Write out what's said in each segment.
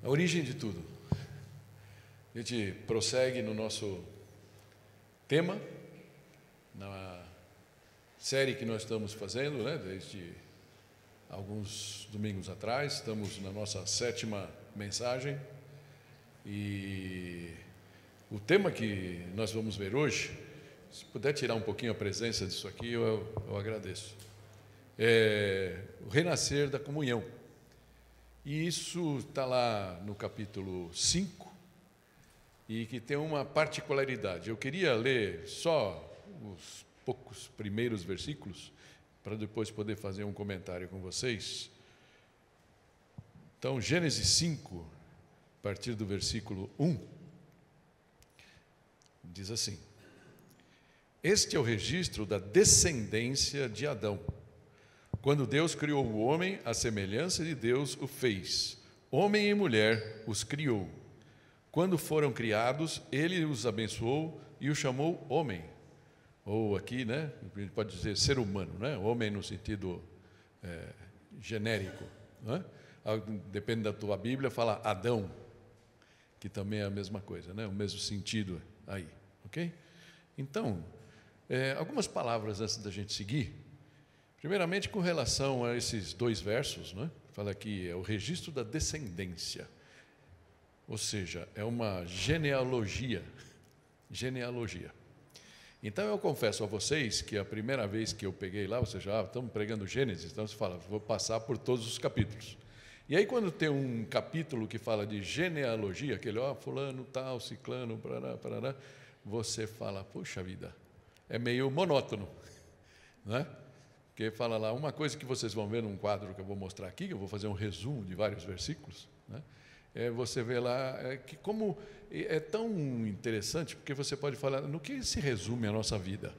A origem de tudo. A gente prossegue no nosso tema, na série que nós estamos fazendo, né, desde alguns domingos atrás. Estamos na nossa 7ª mensagem e o tema que nós vamos ver hoje, se puder tirar um pouquinho a presença disso aqui, eu agradeço. É o renascer da comunhão. E isso está lá no capítulo 5, e que tem uma particularidade. Eu queria ler só os poucos primeiros versículos, para depois poder fazer um comentário com vocês. Então, Gênesis 5, a partir do versículo 1, diz assim: Este é o registro da descendência de Adão. Quando Deus criou o homem, à semelhança de Deus o fez. Homem e mulher os criou. Quando foram criados, ele os abençoou e os chamou homem. Ou aqui, né, a gente pode dizer ser humano, né? Homem no sentido genérico, né? Depende da tua Bíblia, fala Adão, que também é a mesma coisa, né? O mesmo sentido aí, ok? Então, algumas palavras antes da gente seguir. Primeiramente, com relação a esses 2 versos, né? Fala aqui, é o registro da descendência, ou seja, é uma genealogia. Então, eu confesso a vocês que a primeira vez que eu peguei lá, ou seja, estamos pregando Gênesis, então você fala, vou passar por todos os capítulos. E aí, quando tem um capítulo que fala de genealogia, aquele, fulano, tal, ciclano, parará, você fala, puxa vida, é meio monótono, né? Porque fala lá, uma coisa que vocês vão ver num quadro que eu vou mostrar aqui, que eu vou fazer um resumo de vários versículos, né? Você vê lá que como é tão interessante, porque você pode falar, no que se resume a nossa vida?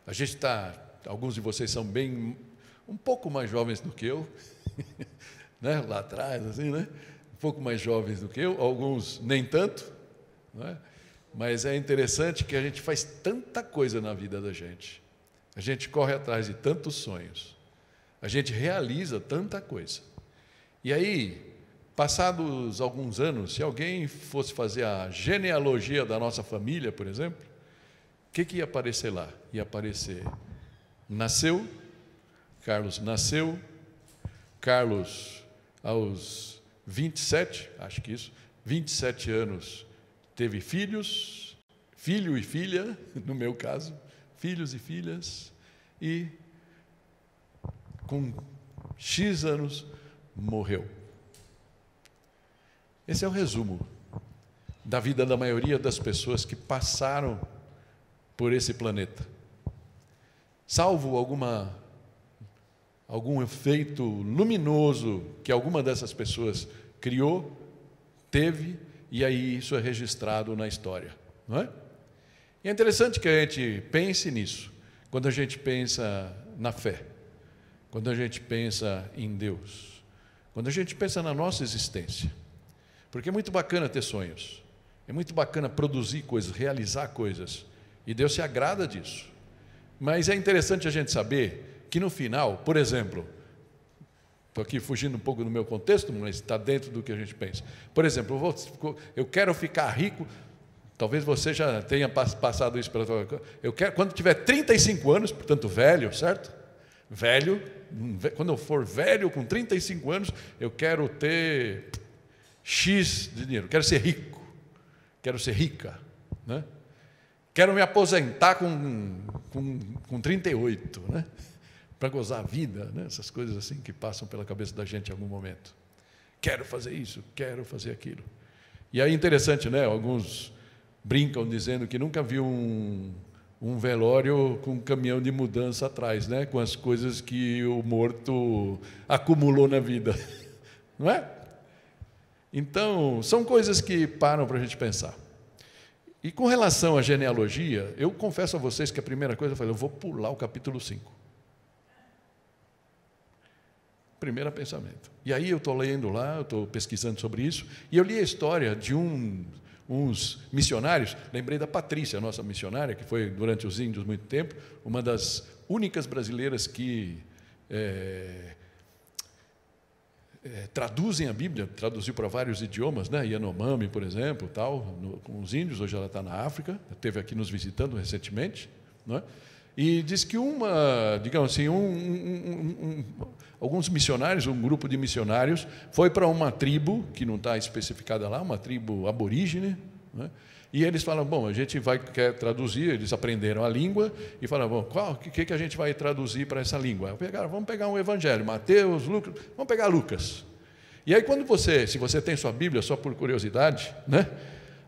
A gente está, alguns de vocês são um pouco mais jovens do que eu, né? Lá atrás, assim, né? Um pouco mais jovens do que eu, alguns nem tanto, né? Mas é interessante que a gente faz tanta coisa na vida da gente. A gente corre atrás de tantos sonhos, a gente realiza tanta coisa. E aí, passados alguns anos, se alguém fosse fazer a genealogia da nossa família, por exemplo, o que ia aparecer lá? Ia aparecer, Carlos aos 27, acho que isso, 27 anos, teve filhos, filho e filha, no meu caso, filhos e filhas, e com X anos morreu. Esse é o resumo da vida da maioria das pessoas que passaram por esse planeta. Salvo algum efeito luminoso que alguma dessas pessoas criou, teve, e aí isso é registrado na história, não é? E é interessante que a gente pense nisso, quando a gente pensa na fé, quando a gente pensa em Deus, quando a gente pensa na nossa existência. Porque é muito bacana ter sonhos, é muito bacana produzir coisas, realizar coisas, e Deus se agrada disso. Mas é interessante a gente saber que no final, por exemplo, estou aqui fugindo um pouco do meu contexto, mas está dentro do que a gente pensa. Por exemplo, eu quero ficar rico. Talvez você já tenha passado isso pela tua... Eu quero, quando tiver 35 anos, portanto velho, certo? Velho, quando eu for velho, com 35 anos, eu quero ter X de dinheiro, quero ser rico, quero ser rica, né? Quero me aposentar com 38, né? Para gozar a vida, né? Essas coisas assim que passam pela cabeça da gente em algum momento. Quero fazer isso, quero fazer aquilo. E aí interessante, né? Alguns brincam dizendo que nunca viu um velório com um caminhão de mudança atrás, né? Com as coisas que o morto acumulou na vida, não é? Então, são coisas que param para a gente pensar. E com relação à genealogia, eu confesso a vocês que a primeira coisa eu falei, eu vou pular o capítulo 5. Primeiro pensamento. E aí eu estou lendo lá, eu estou pesquisando sobre isso, e eu li a história de uns missionários. Lembrei da Patrícia, a nossa missionária, que foi durante os índios muito tempo, uma das únicas brasileiras que traduzem a Bíblia, traduziu para vários idiomas, né? Yanomami, por exemplo, tal, com os índios, hoje ela está na África, esteve aqui nos visitando recentemente, né? E diz que digamos assim, alguns missionários, um grupo de missionários, foi para uma tribo, que não está especificada lá, uma tribo aborígene, né? E eles falam, bom, a gente quer traduzir, eles aprenderam a língua, e falam, bom, o que a gente vai traduzir para essa língua? Vamos pegar um evangelho, Mateus, Lucas, vamos pegar Lucas. E aí, se você tem sua Bíblia, só por curiosidade, né?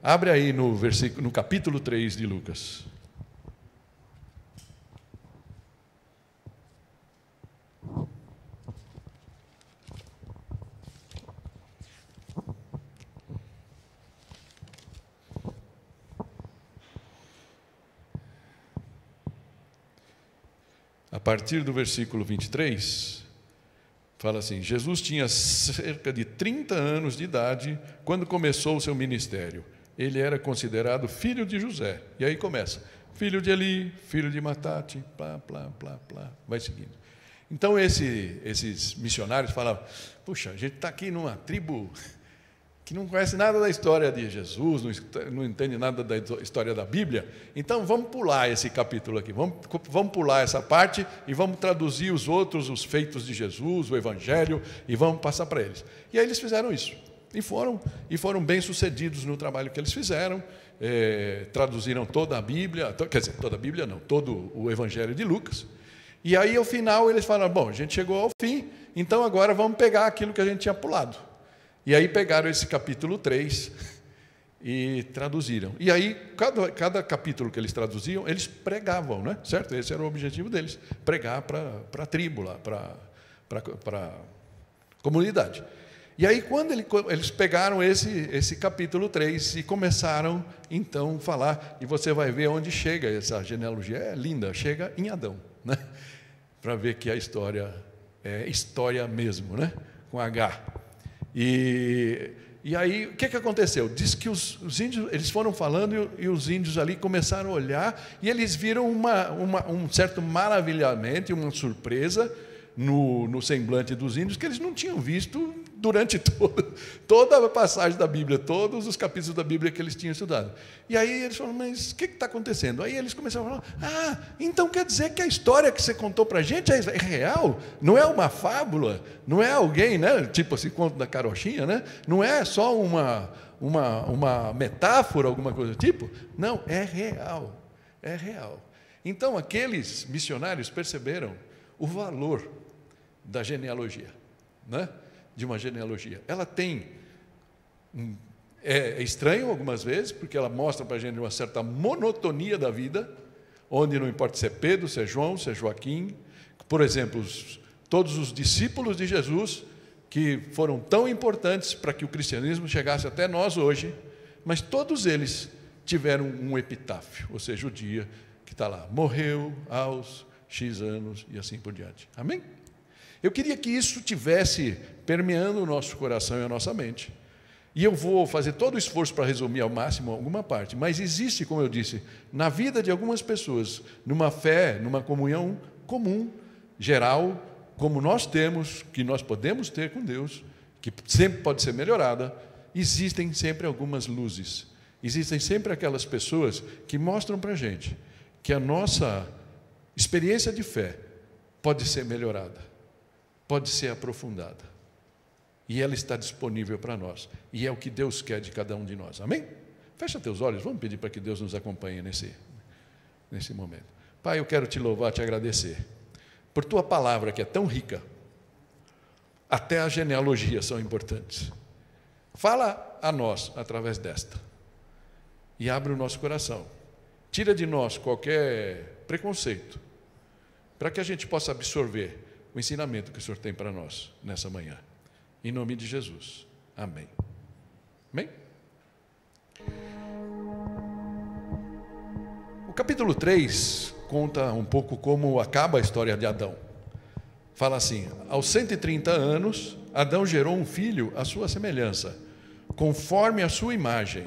Abre aí no capítulo 3 de Lucas. A partir do versículo 23, fala assim: Jesus tinha cerca de 30 anos de idade quando começou o seu ministério. Ele era considerado filho de José. E aí começa: filho de Eli, filho de Matate, plá, plá, plá, plá, vai seguindo. Então esses missionários falavam: puxa, a gente está aqui numa tribo que não conhece nada da história de Jesus, não entende nada da história da Bíblia, então vamos pular esse capítulo aqui, vamos pular essa parte e vamos traduzir os feitos de Jesus, o Evangelho, e vamos passar para eles. E aí eles fizeram isso, e foram bem-sucedidos no trabalho que eles fizeram, traduziram toda a Bíblia, quer dizer, toda a Bíblia não, todo o Evangelho de Lucas, e aí ao final eles falaram: bom, a gente chegou ao fim, então agora vamos pegar aquilo que a gente tinha pulado. E aí pegaram esse capítulo 3 e traduziram. E aí, cada capítulo que eles traduziam, eles pregavam, né? Certo? Esse era o objetivo deles, pregar para a tribo, para a comunidade. E aí, quando eles pegaram esse capítulo 3 e começaram, então, a falar, e você vai ver onde chega essa genealogia, é linda, chega em Adão, né? Para ver que a história é história mesmo, né? Com H. E aí, o que aconteceu? Diz que os índios, eles foram falando e os índios ali começaram a olhar e eles viram um certo maravilhamento e uma surpresa no semblante dos índios que eles não tinham visto durante toda a passagem da Bíblia, todos os capítulos da Bíblia que eles tinham estudado. E aí eles falaram: mas o que está acontecendo? Aí eles começaram a falar: então quer dizer que a história que você contou para a gente é real? Não é uma fábula? Não é alguém, né? Tipo assim, conto da carochinha, né? Não é só uma metáfora, alguma coisa do tipo? Não, é real. É real. Então aqueles missionários perceberam o valor da genealogia, né? De uma genealogia. Ela tem, é estranho algumas vezes, porque ela mostra para a gente uma certa monotonia da vida, onde não importa se é Pedro, se é João, se é Joaquim. Por exemplo, todos os discípulos de Jesus, que foram tão importantes para que o cristianismo chegasse até nós hoje, mas todos eles tiveram um epitáfio, ou seja, o dia que está lá: morreu aos X anos e assim por diante. Amém? Eu queria que isso tivesse permeando o nosso coração e a nossa mente. E eu vou fazer todo o esforço para resumir ao máximo alguma parte, mas existe, como eu disse, na vida de algumas pessoas, numa fé, numa comunhão comum, geral, como nós temos, que nós podemos ter com Deus, que sempre pode ser melhorada, existem sempre algumas luzes. Existem sempre aquelas pessoas que mostram para a gente que a nossa experiência de fé pode ser melhorada, pode ser aprofundada. E ela está disponível para nós. E é o que Deus quer de cada um de nós. Amém? Fecha teus olhos, vamos pedir para que Deus nos acompanhe nesse momento. Pai, eu quero te louvar, te agradecer por tua palavra que é tão rica. Até as genealogias são importantes. Fala a nós através desta. E abre o nosso coração. Tira de nós qualquer preconceito, para que a gente possa absorver o ensinamento que o Senhor tem para nós nessa manhã. Em nome de Jesus. Amém. Amém? O capítulo 3 conta um pouco como acaba a história de Adão. Fala assim: aos 130 anos, Adão gerou um filho à sua semelhança, conforme a sua imagem,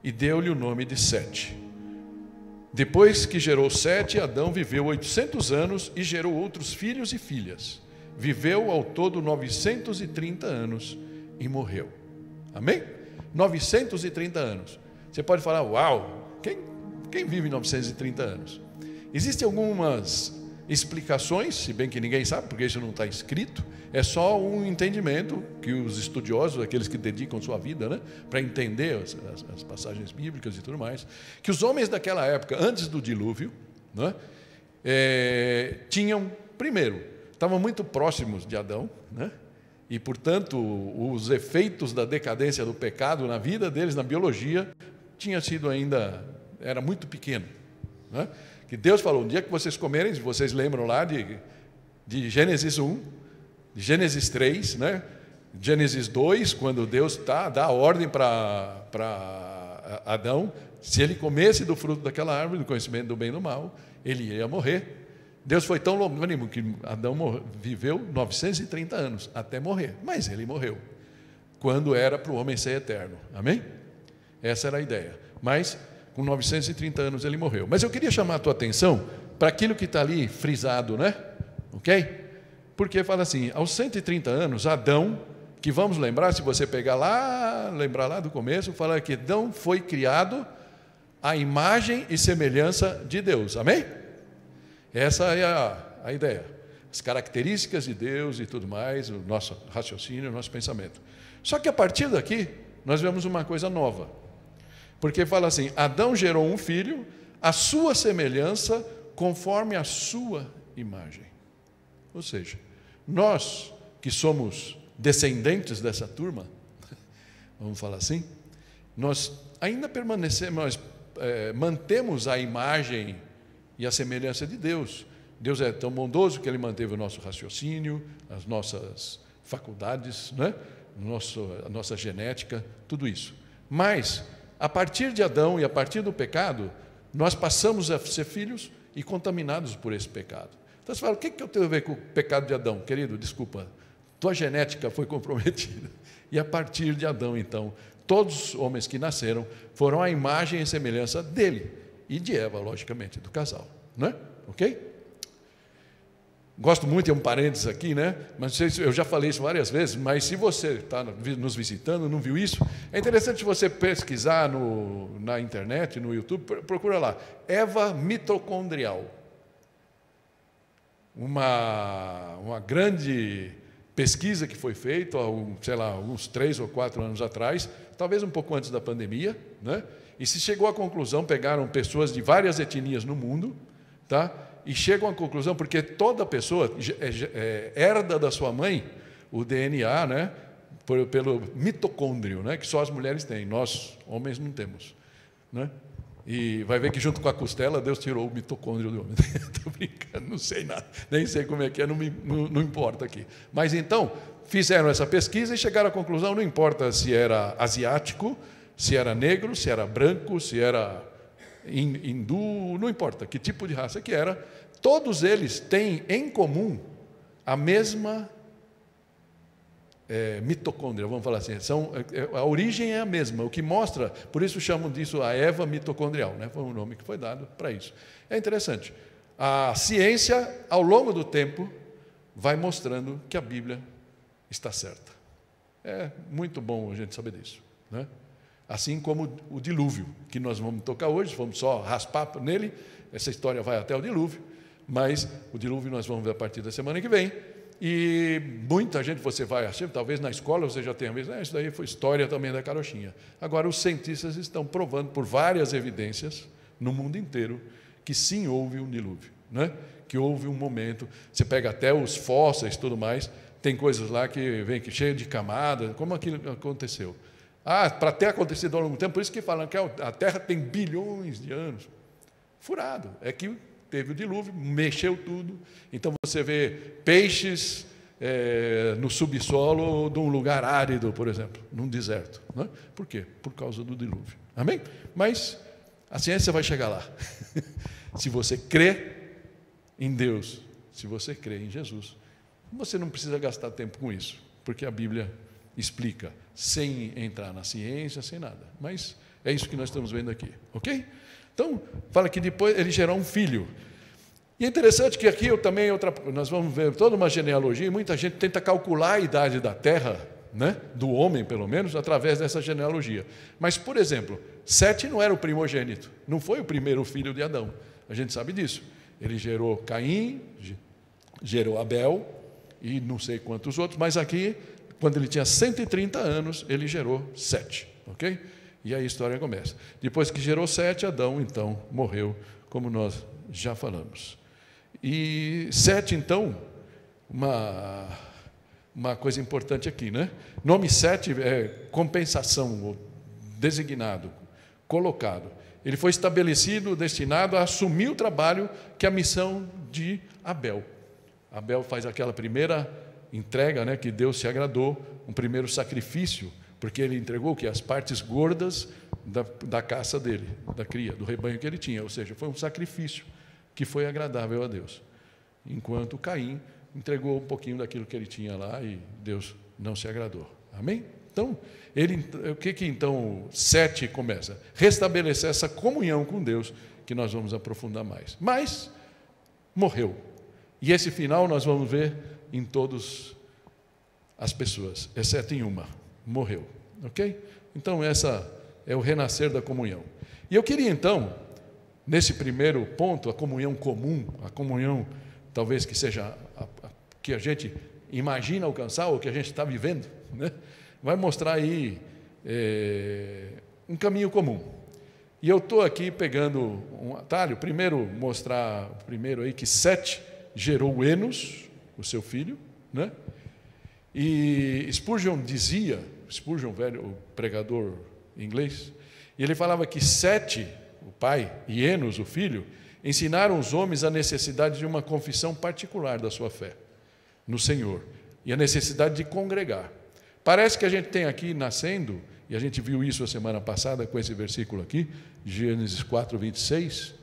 e deu-lhe o nome de Sete. Depois que gerou Sete, Adão viveu 800 anos e gerou outros filhos e filhas. viveu ao todo 930 anos e morreu. Amém? 930 anos. Você pode falar, uau, quem vive 930 anos? Existem algumas explicações, se bem que ninguém sabe, porque isso não está escrito, é só um entendimento que os estudiosos, aqueles que dedicam sua vida, né, para entender as passagens bíblicas e tudo mais, que os homens daquela época, antes do dilúvio, né, tinham, primeiro, estavam muito próximos de Adão, né, e, portanto, os efeitos da decadência do pecado na vida deles, na biologia, tinha sido ainda, era muito pequeno, né? Que Deus falou, um dia que vocês comerem, vocês lembram lá de Gênesis 1, de Gênesis 3, né? Gênesis 2, quando Deus dá a ordem para Adão, se ele comesse do fruto daquela árvore, do conhecimento do bem e do mal, ele ia morrer. Deus foi tão longânimo que Adão viveu 930 anos, até morrer, mas ele morreu, quando era para o homem ser eterno, amém? Essa era a ideia, mas com 930 anos ele morreu. Mas eu queria chamar a tua atenção para aquilo que está ali frisado, né? Ok? Porque fala assim, aos 130 anos, Adão, que vamos lembrar, se você pegar lá, lembrar lá do começo, fala que Adão foi criado à imagem e semelhança de Deus, amém? Essa é a ideia, as características de Deus e tudo mais, o nosso raciocínio, o nosso pensamento. Só que a partir daqui, nós vemos uma coisa nova, porque fala assim, Adão gerou um filho, à sua semelhança, conforme a sua imagem. Ou seja, nós que somos descendentes dessa turma, vamos falar assim, nós ainda permanecemos, mantemos a imagem e a semelhança de Deus. Deus é tão bondoso que Ele manteve o nosso raciocínio, as nossas faculdades, né? A nossa genética, tudo isso. Mas, a partir de Adão e a partir do pecado, nós passamos a ser filhos e contaminados por esse pecado. Então você fala, o que eu tenho a ver com o pecado de Adão? Querido, desculpa, tua genética foi comprometida. E a partir de Adão, então, todos os homens que nasceram foram a imagem e semelhança dele. E de Eva, logicamente, do casal, né? Ok? Gosto muito, é um parênteses aqui, né? Mas eu já falei isso várias vezes, mas se você está nos visitando, não viu isso, é interessante você pesquisar na internet, no YouTube, procura lá, Eva mitocondrial. Uma grande pesquisa que foi feita, sei lá, uns 3 ou 4 anos atrás, talvez um pouco antes da pandemia, né? E se chegou à conclusão, pegaram pessoas de várias etnias no mundo, tá? E chegam à conclusão, porque toda pessoa herda da sua mãe o DNA, né? Pelo mitocôndrio, né? Que só as mulheres têm, nós, homens, não temos, né? E vai ver que junto com a costela, Deus tirou o mitocôndrio do homem. Estou brincando, não sei nada, nem sei como é que é, não importa aqui. Mas então, fizeram essa pesquisa e chegaram à conclusão, não importa se era asiático, se era negro, se era branco, se era hindu, não importa que tipo de raça que era, todos eles têm em comum a mesma mitocôndria, vamos falar assim, a origem é a mesma, o que mostra, por isso chamam disso a Eva mitocondrial, né? Foi o nome que foi dado para isso. É interessante, a ciência, ao longo do tempo, vai mostrando que a Bíblia está certa. É muito bom a gente saber disso, né? Assim como o dilúvio, que nós vamos tocar hoje, vamos só raspar nele, essa história vai até o dilúvio, mas o dilúvio nós vamos ver a partir da semana que vem, e muita gente você vai achar, talvez na escola você já tenha visto, isso daí foi história também da carochinha. Agora os cientistas estão provando por várias evidências, no mundo inteiro, que sim houve um dilúvio, né? Que houve um momento, você pega até os fósseis e tudo mais, tem coisas lá que vem cheio de camadas, como aquilo aconteceu. Para ter acontecido ao longo do tempo, por isso que falam que a Terra tem bilhões de anos. Furado, é que teve o dilúvio, mexeu tudo. Então você vê peixes no subsolo de um lugar árido, por exemplo, num deserto. Não é? Por quê? Por causa do dilúvio. Amém? Mas a ciência vai chegar lá. Se você crê em Deus, se você crê em Jesus, você não precisa gastar tempo com isso, porque a Bíblia explica, sem entrar na ciência, sem nada. Mas é isso que nós estamos vendo aqui, ok? Então, fala que depois ele gerou um filho. E é interessante que aqui nós vamos ver toda uma genealogia, e muita gente tenta calcular a idade da terra, né, do homem pelo menos, através dessa genealogia. Mas, por exemplo, Sete não era o primogênito, não foi o primeiro filho de Adão, a gente sabe disso. Ele gerou Caim, gerou Abel e não sei quantos outros, mas aqui, quando ele tinha 130 anos, ele gerou Sete, ok? E aí a história começa. Depois que gerou Sete, Adão então morreu, como nós já falamos. E Sete, então, uma coisa importante aqui, né? Nome Sete é compensação, ou designado, colocado. Ele foi estabelecido, destinado a assumir o trabalho que é a missão de Abel. Abel faz aquela primeira entrega, né, que Deus se agradou, um primeiro sacrifício, porque ele entregou que as partes gordas da caça dele, da cria, do rebanho que ele tinha, ou seja, foi um sacrifício que foi agradável a Deus. Enquanto Caim entregou um pouquinho daquilo que ele tinha lá e Deus não se agradou. Amém? Então, o que então Sete começa? Restabelecer essa comunhão com Deus, que nós vamos aprofundar mais. Mas morreu. E esse final nós vamos ver em todas as pessoas, exceto em uma. Morreu. Ok? Então, essa é o renascer da comunhão. E eu queria então, nesse primeiro ponto, a comunhão comum, a comunhão talvez que seja que a gente imagina alcançar ou que a gente está vivendo, né? Vai mostrar aí um caminho comum. E eu estou aqui pegando um atalho, mostrar aí que Sete gerou Enos, o seu filho, né? E Spurgeon, o pregador inglês, e ele falava que Sete, o pai, e Enos, o filho, ensinaram os homens a necessidade de uma confissão particular da sua fé no Senhor e a necessidade de congregar. Parece que a gente tem aqui nascendo, e a gente viu isso a semana passada com esse versículo aqui, Gênesis 4, 26,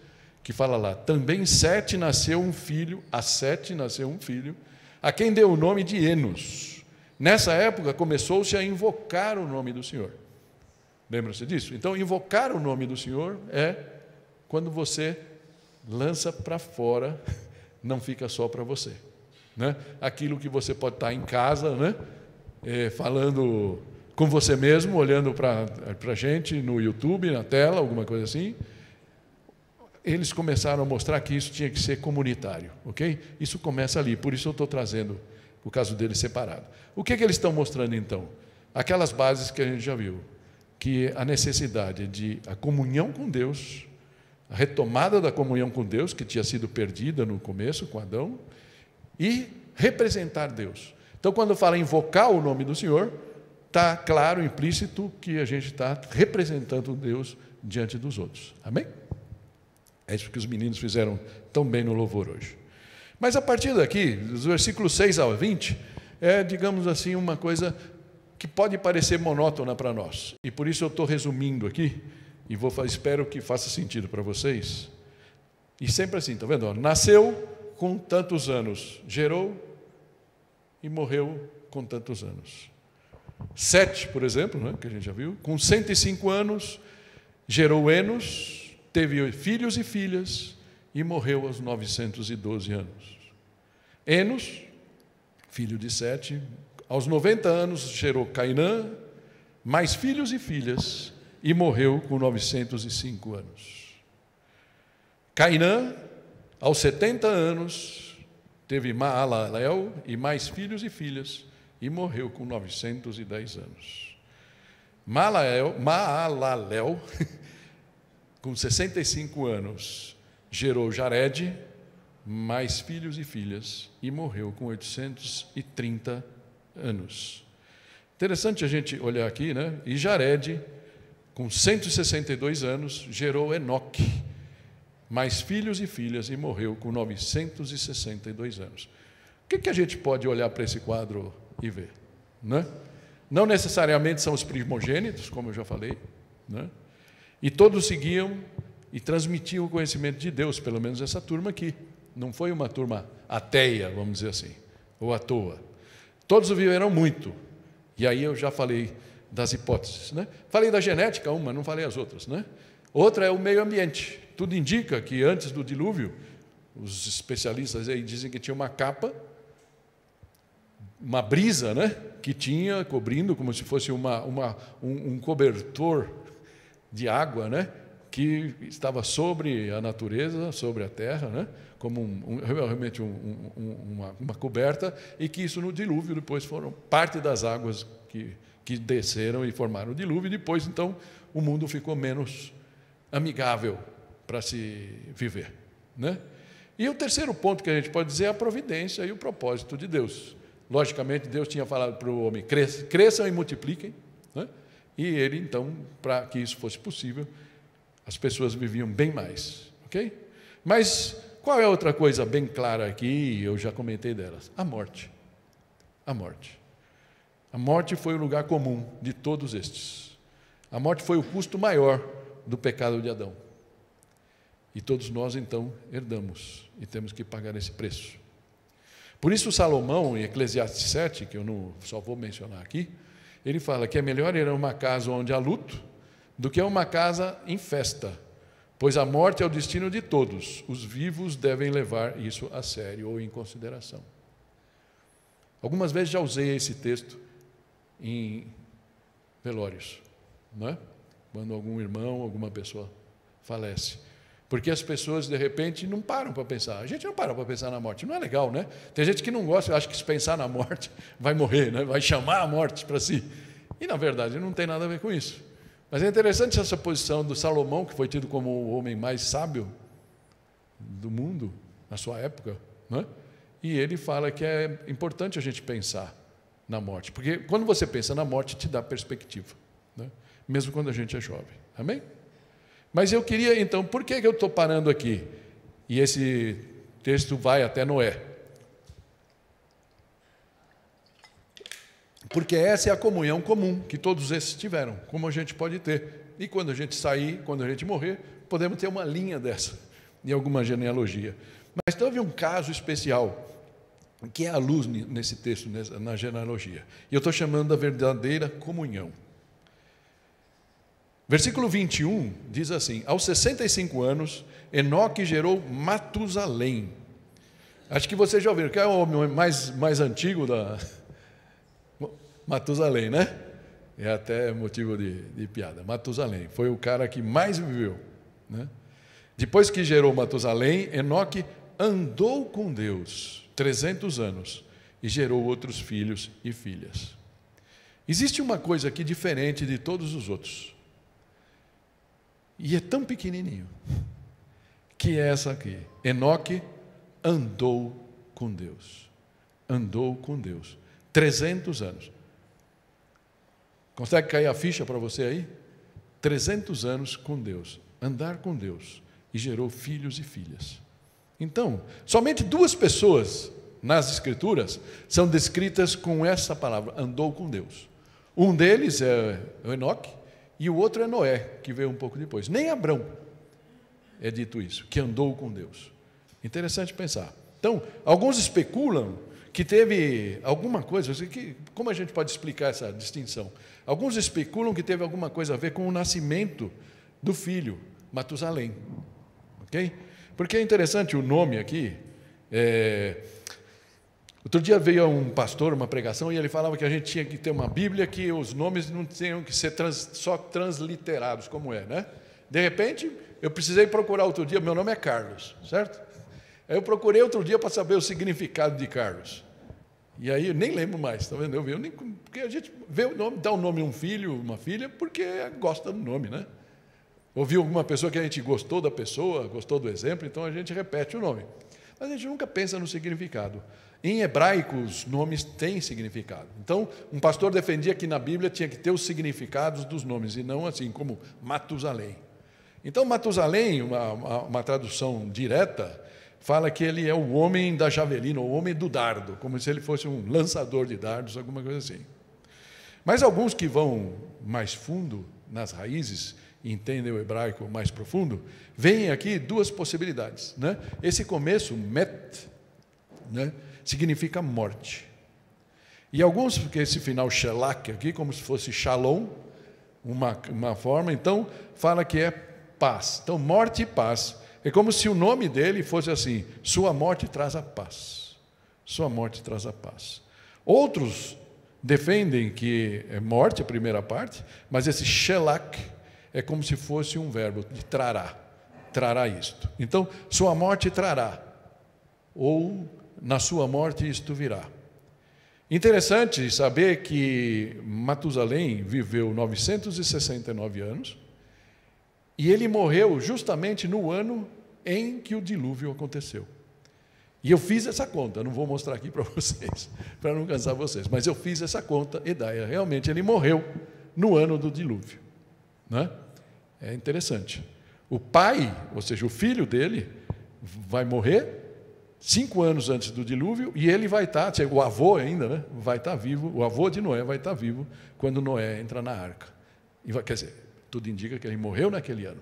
que fala lá, também a Sete nasceu um filho, a quem deu o nome de Enos. Nessa época começou-se a invocar o nome do Senhor. Lembra-se disso? Então, invocar o nome do Senhor é quando você lança para fora, não fica só para você, né? Aquilo que você pode estar em casa, né? Falando com você mesmo, olhando para a gente no YouTube, na tela, alguma coisa assim. Eles começaram a mostrar que isso tinha que ser comunitário, ok? Isso começa ali, por isso eu estou trazendo o caso deles separado. O que eles estão mostrando então? Aquelas bases que a gente já viu, que a necessidade de a comunhão com Deus, a retomada da comunhão com Deus, que tinha sido perdida no começo com Adão, e representar Deus. Então, quando fala invocar o nome do Senhor, está claro, implícito, que a gente está representando Deus diante dos outros. Amém? É isso que os meninos fizeram tão bem no louvor hoje. Mas a partir daqui, dos versículos 6 ao 20, digamos assim, uma coisa que pode parecer monótona para nós. E por isso eu estou resumindo aqui, e espero que faça sentido para vocês. E sempre assim, está vendo? Nasceu com tantos anos, gerou e morreu com tantos anos. Sete, por exemplo, né, que a gente já viu, com 105 anos, gerou Enos, teve filhos e filhas e morreu aos 912 anos. Enos, filho de Sete, aos 90 anos gerou Cainã, mais filhos e filhas, e morreu com 905 anos. Cainã, aos 70 anos, teve Maalalel e mais filhos e filhas, e morreu com 910 anos. Maalalel, com 65 anos, gerou Jared, mais filhos e filhas, e morreu com 830 anos. Interessante a gente olhar aqui, né? E Jared, com 162 anos, gerou Enoque, mais filhos e filhas, e morreu com 962 anos. O que a gente pode olhar para esse quadro e ver, né? Não necessariamente são os primogênitos, como eu já falei, né? E todos seguiam e transmitiam o conhecimento de Deus, pelo menos essa turma aqui. Não foi uma turma ateia, vamos dizer assim, ou à toa. Todos viveram muito. E aí eu já falei das hipóteses, né? Falei da genética, uma, não falei as outras, né? Outra é o meio ambiente. Tudo indica que antes do dilúvio, os especialistas aí dizem que tinha uma capa, uma brisa, né, que tinha cobrindo como se fosse um cobertor de água, né, que estava sobre a natureza, sobre a terra, né, como realmente uma coberta, e que isso no dilúvio depois foram parte das águas que desceram e formaram o dilúvio, e depois então o mundo ficou menos amigável para se viver, né? E o terceiro ponto que a gente pode dizer é a providência e o propósito de Deus. Logicamente, Deus tinha falado para o homem: cresçam e multipliquem, né? E ele, então, para que isso fosse possível, as pessoas viviam bem mais, ok? Mas qual é a outra coisa bem clara aqui? Eu já comentei delas: a morte. A morte. A morte foi o lugar comum de todos estes. A morte foi o custo maior do pecado de Adão. E todos nós, então, herdamos e temos que pagar esse preço. Por isso, Salomão, em Eclesiastes 7, que eu só vou mencionar aqui, ele fala que é melhor ir a uma casa onde há luto do que a uma casa em festa, pois a morte é o destino de todos. Os vivos devem levar isso a sério ou em consideração. Algumas vezes já usei esse texto em velórios, não é? Quando algum irmão, alguma pessoa falece. Porque as pessoas, de repente, não param para pensar. A gente não para para pensar na morte. Não é legal, né? Tem gente que não gosta, acha que se pensar na morte vai morrer, né? Vai chamar a morte para si. E, na verdade, não tem nada a ver com isso. Mas é interessante essa posição do Salomão, que foi tido como o homem mais sábio do mundo, na sua época, né? E ele fala que é importante a gente pensar na morte. Porque quando você pensa na morte, te dá perspectiva, né? Mesmo quando a gente é jovem. Amém? Mas eu queria, então, por que eu estou parando aqui? E esse texto vai até Noé. Porque essa é a comunhão comum que todos esses tiveram, como a gente pode ter. E quando a gente sair, quando a gente morrer, podemos ter uma linha dessa, em alguma genealogia. Mas teve um caso especial, que é a luz nesse texto, na genealogia. E eu estou chamando da verdadeira comunhão. Versículo 21 diz assim: aos 65 anos, Enoque gerou Matusalém. Acho que vocês já ouviram, que é o homem mais antigo da Matusalém, né? É até motivo de piada. Matusalém foi o cara que mais viveu, né? Depois que gerou Matusalém, Enoque andou com Deus 300 anos e gerou outros filhos e filhas. Existe uma coisa aqui diferente de todos os outros. E é tão pequenininho, que é essa aqui. Enoque andou com Deus. Andou com Deus. 300 anos. Consegue cair a ficha para você aí? 300 anos com Deus. Andar com Deus. E gerou filhos e filhas. Então, somente duas pessoas nas Escrituras são descritas com essa palavra: andou com Deus. Um deles é Enoque. E o outro é Noé, que veio um pouco depois. Nem Abrão é dito isso, que andou com Deus. Interessante pensar. Então, alguns especulam que teve alguma coisa, como a gente pode explicar essa distinção? Alguns especulam que teve alguma coisa a ver com o nascimento do filho, Matusalém. Ok? Porque é interessante o nome aqui. Outro dia veio um pastor, uma pregação, e ele falava que a gente tinha que ter uma Bíblia que os nomes não tinham que ser só transliterados, como é, né? De repente, eu precisei procurar outro dia, meu nome é Carlos, certo? Aí eu procurei outro dia para saber o significado de Carlos. E aí eu nem lembro mais, está vendo? Porque a gente vê o nome, dá um nome a um filho, uma filha, porque gosta do nome, né? Ouviu alguma pessoa que a gente gostou da pessoa, gostou do exemplo, então a gente repete o nome. Mas a gente nunca pensa no significado. Em hebraico, os nomes têm significado. Então, um pastor defendia que na Bíblia tinha que ter os significados dos nomes, e não assim como Matusalém. Então, Matusalém, uma tradução direta, fala que ele é o homem da javelina, o homem do dardo, como se ele fosse um lançador de dardos, alguma coisa assim. Mas alguns que vão mais fundo nas raízes, e entendem o hebraico mais profundo, veem aqui duas possibilidades, né? Esse começo, met, né, significa morte. E alguns, porque esse final shelak aqui, como se fosse shalom, uma forma, então, fala que é paz. Então, morte e paz É como se o nome dele fosse assim: sua morte traz a paz. Sua morte traz a paz. Outros defendem que é morte a primeira parte, mas esse shelach é como se fosse um verbo de trará. Trará isto. Então, sua morte trará, ou na sua morte isto virá. Interessante saber que Matusalém viveu 969 anos e ele morreu justamente no ano em que o dilúvio aconteceu. E eu fiz essa conta, não vou mostrar aqui para vocês, para não cansar vocês, mas eu fiz essa conta, Edaia, realmente ele morreu no ano do dilúvio. Né? É interessante. O pai, ou seja, o filho dele, vai morrer 5 anos antes do dilúvio, e ele vai estar, o avô ainda, né, vai estar vivo, o avô de Noé vai estar vivo quando Noé entra na arca. E quer dizer, tudo indica que ele morreu naquele ano.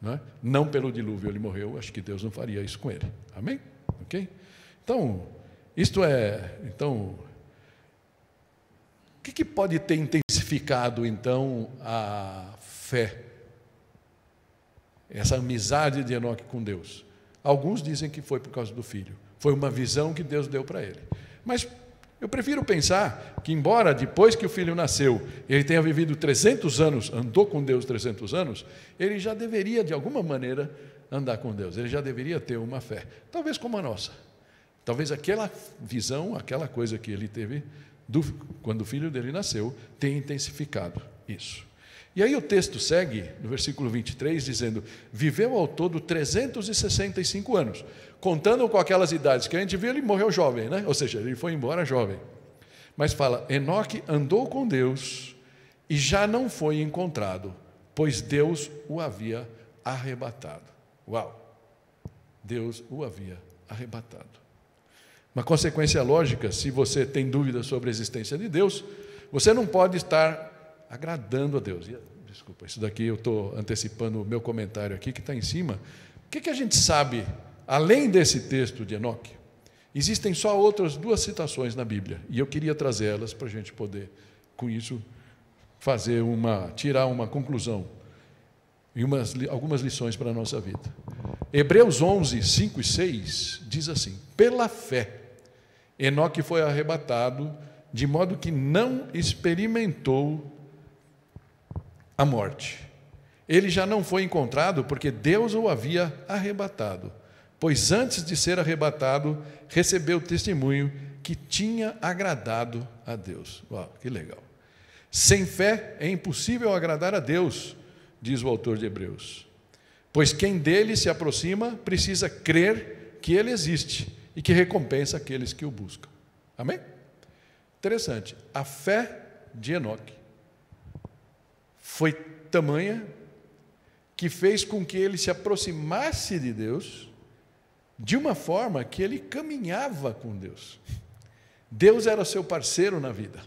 Né? Não pelo dilúvio ele morreu, acho que Deus não faria isso com ele. Amém? Ok? Então, o que pode ter intensificado, então, a fé? Essa amizade de Enoque com Deus. Alguns dizem que foi por causa do filho. Foi uma visão que Deus deu para ele. Mas eu prefiro pensar que, embora depois que o filho nasceu, ele tenha vivido 300 anos, andou com Deus 300 anos, ele já deveria, de alguma maneira, andar com Deus. Ele já deveria ter uma fé. Talvez como a nossa. Talvez aquela visão, aquela coisa que ele teve quando o filho dele nasceu, tenha intensificado isso. E aí o texto segue, no versículo 23, dizendo: viveu ao todo 365 anos. Contando com aquelas idades que a gente viu, ele morreu jovem, né? Ou seja, ele foi embora jovem. Mas fala: Enoque andou com Deus e já não foi encontrado, pois Deus o havia arrebatado. Uau! Deus o havia arrebatado. Uma consequência lógica, se você tem dúvidas sobre a existência de Deus, você não pode estar agradando a Deus. Desculpa, isso daqui eu estou antecipando o meu comentário aqui, que está em cima. O que a gente sabe, além desse texto de Enoque? Existem só outras 2 citações na Bíblia, e eu queria trazê-las para a gente poder, com isso, tirar uma conclusão e algumas lições para a nossa vida. Hebreus 11, 5 e 6 diz assim: pela fé, Enoque foi arrebatado, de modo que não experimentou a morte. Ele já não foi encontrado porque Deus o havia arrebatado, pois antes de ser arrebatado, recebeu testemunho que tinha agradado a Deus. Uau, que legal. Sem fé é impossível agradar a Deus, diz o autor de Hebreus, pois quem dele se aproxima precisa crer que ele existe e que recompensa aqueles que o buscam. Amém? Interessante. A fé de Enoque foi tamanha que fez com que ele se aproximasse de Deus de uma forma que ele caminhava com Deus. Deus era seu parceiro na vida.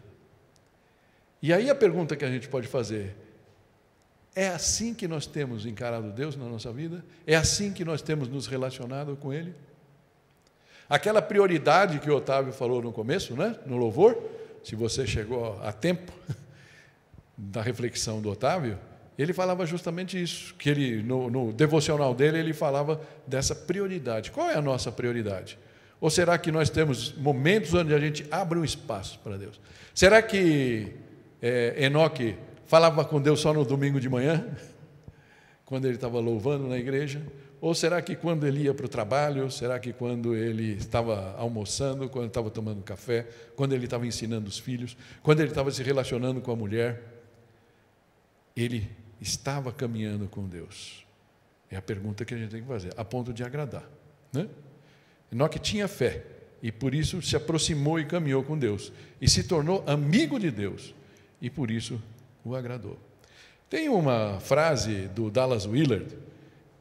E aí a pergunta que a gente pode fazer: é assim que nós temos encarado Deus na nossa vida? É assim que nós temos nos relacionado com Ele? Aquela prioridade que o Otávio falou no começo, né? No louvor, se você chegou a tempo da reflexão do Otávio, ele falava justamente isso, que ele, no devocional dele, ele falava dessa prioridade. Qual é a nossa prioridade? Ou será que nós temos momentos onde a gente abre um espaço para Deus? Será que Enoque falava com Deus só no domingo de manhã, quando ele estava louvando na igreja? Ou será que quando ele ia para o trabalho? Será que quando ele estava almoçando, quando ele estava tomando café, quando ele estava ensinando os filhos, quando ele estava se relacionando com a mulher? Ele estava caminhando com Deus? É a pergunta que a gente tem que fazer, a ponto de agradar, né? Enoque tinha fé, e por isso se aproximou e caminhou com Deus, e se tornou amigo de Deus, e por isso o agradou. Tem uma frase do Dallas Willard,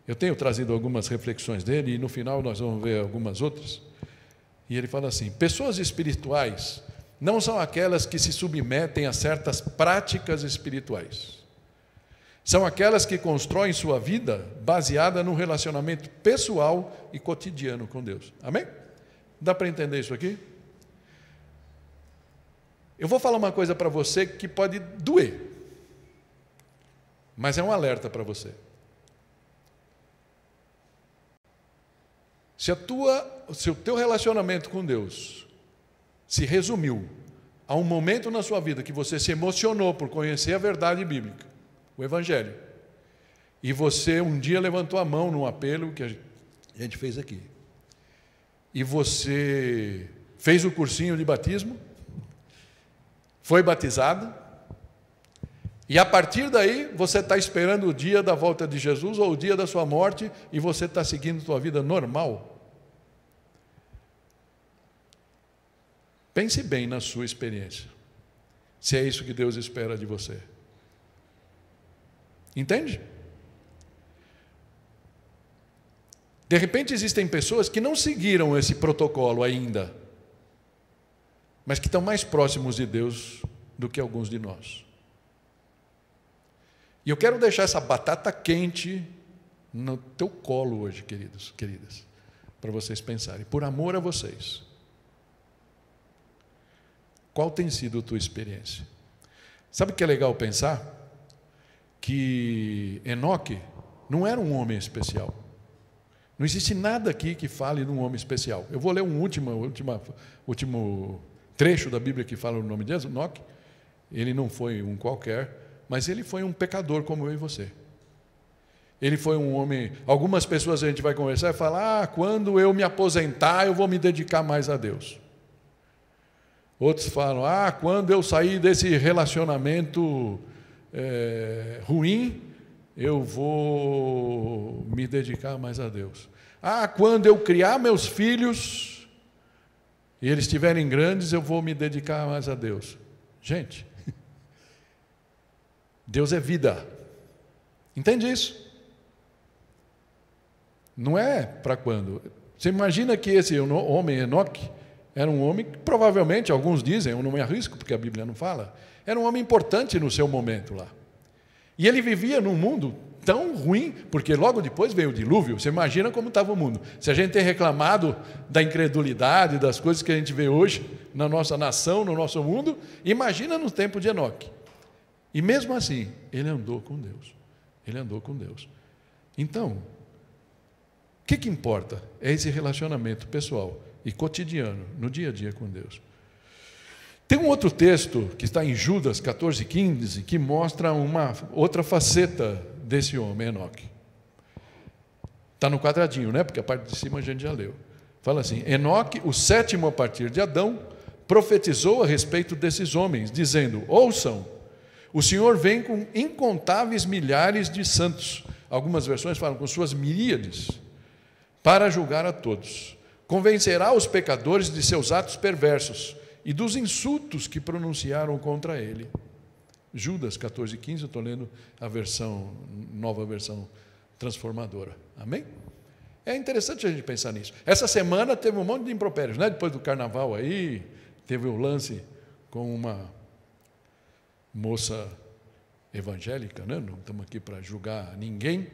eu tenho trazido algumas reflexões dele, e no final nós vamos ver algumas outras, e ele fala assim: pessoas espirituais não são aquelas que se submetem a certas práticas espirituais, são aquelas que constroem sua vida baseada num relacionamento pessoal e cotidiano com Deus. Amém? Dá para entender isso aqui? Eu vou falar uma coisa para você que pode doer, mas é um alerta para você. Se o teu relacionamento com Deus se resumiu a um momento na sua vida que você se emocionou por conhecer a verdade bíblica, o Evangelho, e você um dia levantou a mão num apelo que a gente fez aqui, e você fez o cursinho de batismo, foi batizado, e a partir daí você está esperando o dia da volta de Jesus ou o dia da sua morte e você está seguindo a sua vida normal. Pense bem na sua experiência, se é isso que Deus espera de você. Entende? De repente existem pessoas que não seguiram esse protocolo ainda, mas que estão mais próximos de Deus do que alguns de nós. E eu quero deixar essa batata quente no teu colo hoje, queridos, queridas, para vocês pensarem, por amor a vocês. Qual tem sido a tua experiência? Sabe o que é legal pensar? Que Enoque não era um homem especial. Não existe nada aqui que fale de um homem especial. Eu vou ler um último trecho da Bíblia que fala o nome de Enoque. Ele não foi um qualquer, mas ele foi um pecador como eu e você. Ele foi um homem... Algumas pessoas a gente vai conversar e falar, quando eu me aposentar, eu vou me dedicar mais a Deus. Outros falam, quando eu sair desse relacionamento ruim, eu vou me dedicar mais a Deus. Quando eu criar meus filhos, e eles estiverem grandes, eu vou me dedicar mais a Deus. Gente... Deus é vida. Entende isso? Não é para quando. Você imagina que esse homem, Enoque, era um homem que provavelmente, alguns dizem, eu não me arrisco porque a Bíblia não fala, era um homem importante no seu momento lá. E ele vivia num mundo tão ruim, porque logo depois veio o dilúvio. Você imagina como estava o mundo. Se a gente tem reclamado da incredulidade, das coisas que a gente vê hoje na nossa nação, no nosso mundo, imagina no tempo de Enoque. E mesmo assim, ele andou com Deus. Ele andou com Deus. Então, o que importa? É esse relacionamento pessoal e cotidiano, no dia a dia com Deus. Tem um outro texto que está em Judas 14:15, que mostra uma outra faceta desse homem, Enoque. Está no quadradinho, né? Porque a parte de cima a gente já leu. Fala assim, Enoque, o sétimo a partir de Adão, profetizou a respeito desses homens, dizendo, ouçam, o Senhor vem com incontáveis milhares de santos, algumas versões falam com suas miríades, para julgar a todos. Convencerá os pecadores de seus atos perversos e dos insultos que pronunciaram contra ele. Judas 14:15, eu estou lendo a nova versão transformadora. Amém? É interessante a gente pensar nisso. Essa semana teve um monte de impropérios, né? Depois do carnaval aí, teve o lance com uma moça evangélica, né? Não estamos aqui para julgar ninguém,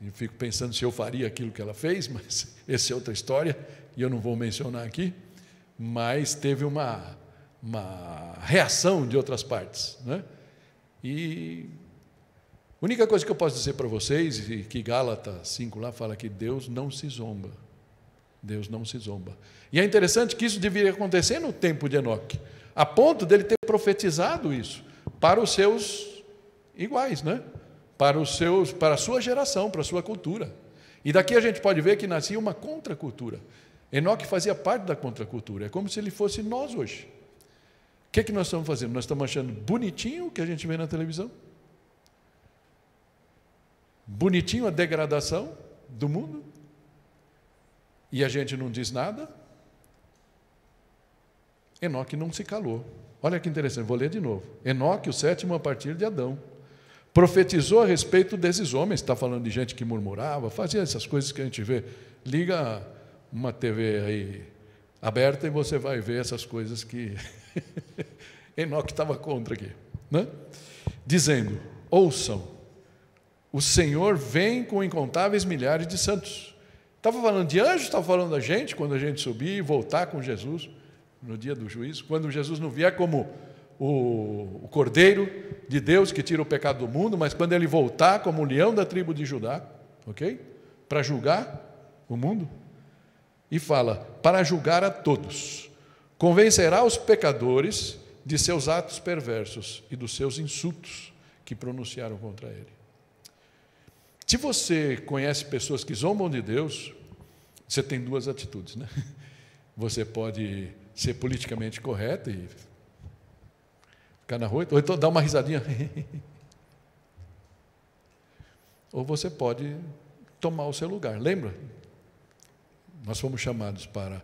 eu fico pensando se eu faria aquilo que ela fez, mas essa é outra história, e eu não vou mencionar aqui, mas teve uma reação de outras partes, né? E a única coisa que eu posso dizer para vocês, e que Gálatas 5 lá fala que Deus não se zomba, Deus não se zomba. E é interessante que isso deveria acontecer no tempo de Enoque, a ponto dele ter profetizado isso, para os seus iguais, né? Para a sua geração, para a sua cultura. E daqui a gente pode ver que nascia uma contracultura. Enoque fazia parte da contracultura, é como se ele fosse nós hoje. O que nós estamos fazendo? Nós estamos achando bonitinho o que a gente vê na televisão? Bonitinho a degradação do mundo? E a gente não diz nada? Enoque não se calou. Olha que interessante, vou ler de novo. Enoque, o sétimo a partir de Adão, profetizou a respeito desses homens, está falando de gente que murmurava, fazia essas coisas que a gente vê. Liga uma TV aí aberta e você vai ver essas coisas que Enoque estava contra aqui, né? Dizendo, ouçam, o Senhor vem com incontáveis milhares de santos. Estava falando de anjos, estava falando da gente, quando a gente subir e voltar com Jesus, no dia do juízo, quando Jesus não vier como o Cordeiro de Deus que tira o pecado do mundo, mas quando ele voltar como o leão da tribo de Judá, ok? Para julgar o mundo. e fala: para julgar a todos, convencerá os pecadores de seus atos perversos e dos seus insultos que pronunciaram contra ele. Se você conhece pessoas que zombam de Deus, você tem duas atitudes, né? Você pode ser politicamente correto e ficar na rua, ou então dar uma risadinha. Ou você pode tomar o seu lugar. Lembra? Nós fomos chamados para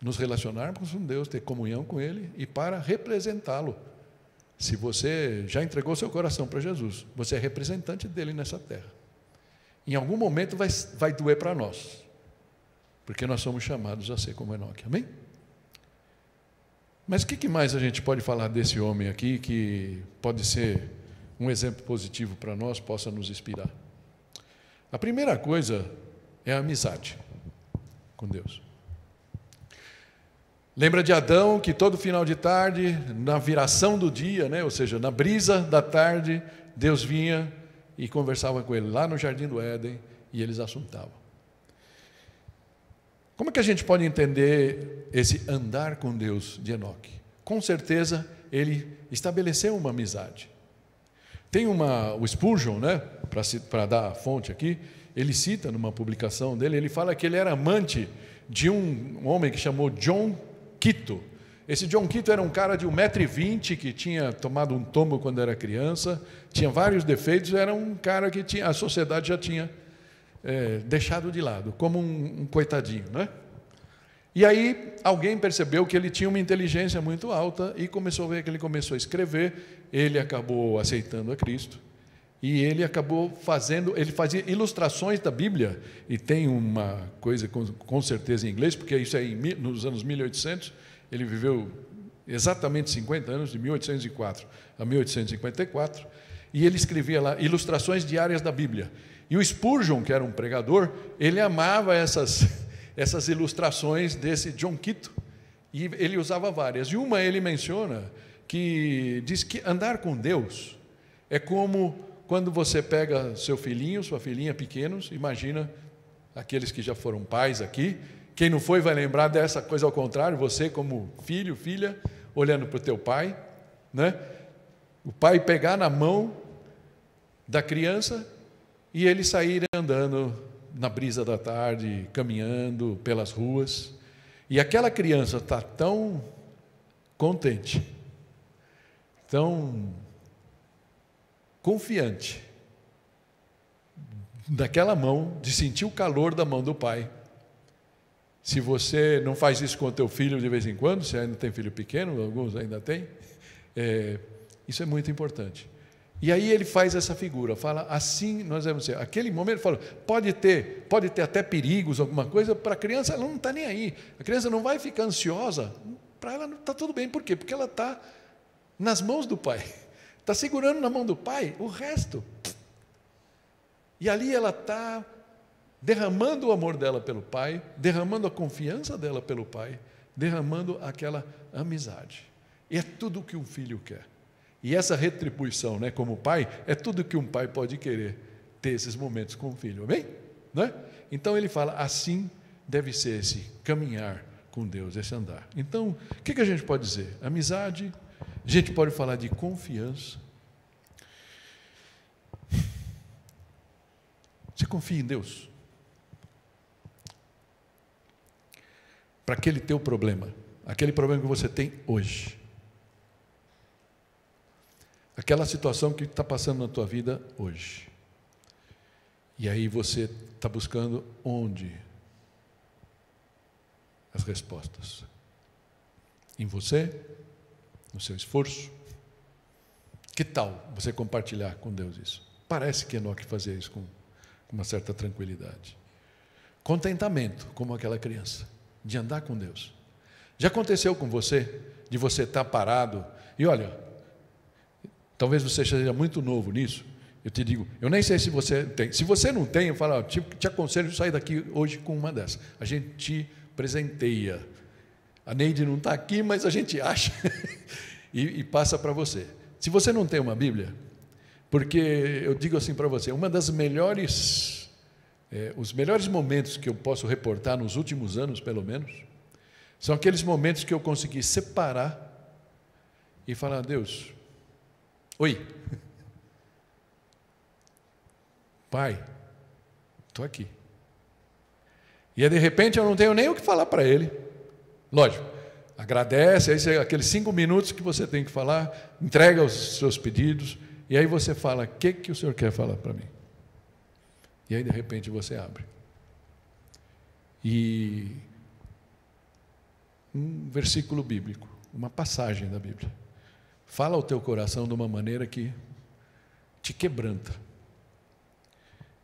nos relacionarmos com Deus, ter comunhão com Ele e para representá-lo. Se você já entregou seu coração para Jesus, você é representante dele nessa terra. Em algum momento vai doer para nós, porque nós somos chamados a ser como Enoque. Amém? Mas o que mais a gente pode falar desse homem aqui que pode ser um exemplo positivo para nós, possa nos inspirar? A primeira coisa é a amizade com Deus. Lembra de Adão, que todo final de tarde, na viração do dia, né, ou seja, na brisa da tarde, Deus vinha e conversava com ele lá no Jardim do Éden, e eles assuntavam. Como é que a gente pode entender esse andar com Deus de Enoque? Com certeza, ele estabeleceu uma amizade. Tem o Spurgeon, né, para dar a fonte aqui, ele cita numa publicação dele, ele fala que ele era amante de um homem que chamou John Quito. Esse John Quito era um cara de 1,20 m, que tinha tomado um tombo quando era criança, tinha vários defeitos, era um cara que a sociedade já tinha deixado de lado, como um coitadinho, né? E aí alguém percebeu que ele tinha uma inteligência muito alta e começou a ver que ele começou a escrever, ele acabou aceitando a Cristo, e ele acabou ele fazia ilustrações da Bíblia, e tem uma coisa com certeza em inglês, porque isso aí nos anos 1800, ele viveu exatamente 50 anos, de 1804 a 1854, e ele escrevia lá ilustrações diárias da Bíblia. E o Spurgeon, que era um pregador, ele amava essas ilustrações desse John Quito, e ele usava várias. E uma ele menciona que diz que andar com Deus é como quando você pega seu filhinho, sua filhinha pequenos, imagina aqueles que já foram pais aqui, quem não foi vai lembrar dessa coisa ao contrário, você como filho, filha, olhando para o teu pai, né? O pai pegar na mão da criança e eles saírem andando na brisa da tarde, caminhando pelas ruas, e aquela criança está tão contente, tão confiante daquela mão, de sentir o calor da mão do pai. Se você não faz isso com o teu filho de vez em quando, se ainda tem filho pequeno, alguns ainda têm, isso é muito importante. E aí ele faz essa figura, fala assim, nós devemos ser. Aquele momento ele fala, pode ter até perigos, alguma coisa, para a criança ela não está nem aí. A criança não vai ficar ansiosa, para ela está tudo bem. Por quê? Porque ela está nas mãos do pai. Está segurando na mão do pai o resto. E ali ela está derramando o amor dela pelo pai, derramando a confiança dela pelo pai, derramando aquela amizade. E é tudo o que um filho quer. E essa retribuição, né, como pai, é tudo que um pai pode querer, ter esses momentos com o filho, amém? Né? Então ele fala, assim deve ser esse caminhar com Deus, esse andar. Então, o que a gente pode dizer? Amizade, a gente pode falar de confiança. Você confia em Deus? Para aquele teu problema, aquele problema que você tem hoje. Aquela situação que está passando na tua vida hoje. E aí você está buscando onde? As respostas. Em você? No seu esforço? Que tal você compartilhar com Deus isso? Parece que Enoque fazia isso com uma certa tranquilidade. Contentamento, como aquela criança, de andar com Deus. Já aconteceu com você, de você estar parado, e olha, talvez você seja muito novo nisso, eu te digo, eu nem sei se você tem, se você não tem, eu falo, te aconselho a sair daqui hoje com uma dessas, a gente te presenteia, a Neide não está aqui, mas a gente acha, e passa para você. Se você não tem uma Bíblia, porque eu digo assim para você, uma das melhores os melhores momentos que eu posso reportar nos últimos anos, pelo menos, são aqueles momentos que eu consegui separar e falar: Deus, oi, Pai, estou aqui. E aí, de repente, eu não tenho nem o que falar para Ele. Lógico, agradece, aí aqueles 5 minutos que você tem que falar, entrega os seus pedidos, e aí você fala: o que o Senhor quer falar para mim? E aí, de repente, você abre. E um versículo bíblico, uma passagem da Bíblia, fala ao teu coração de uma maneira que te quebranta.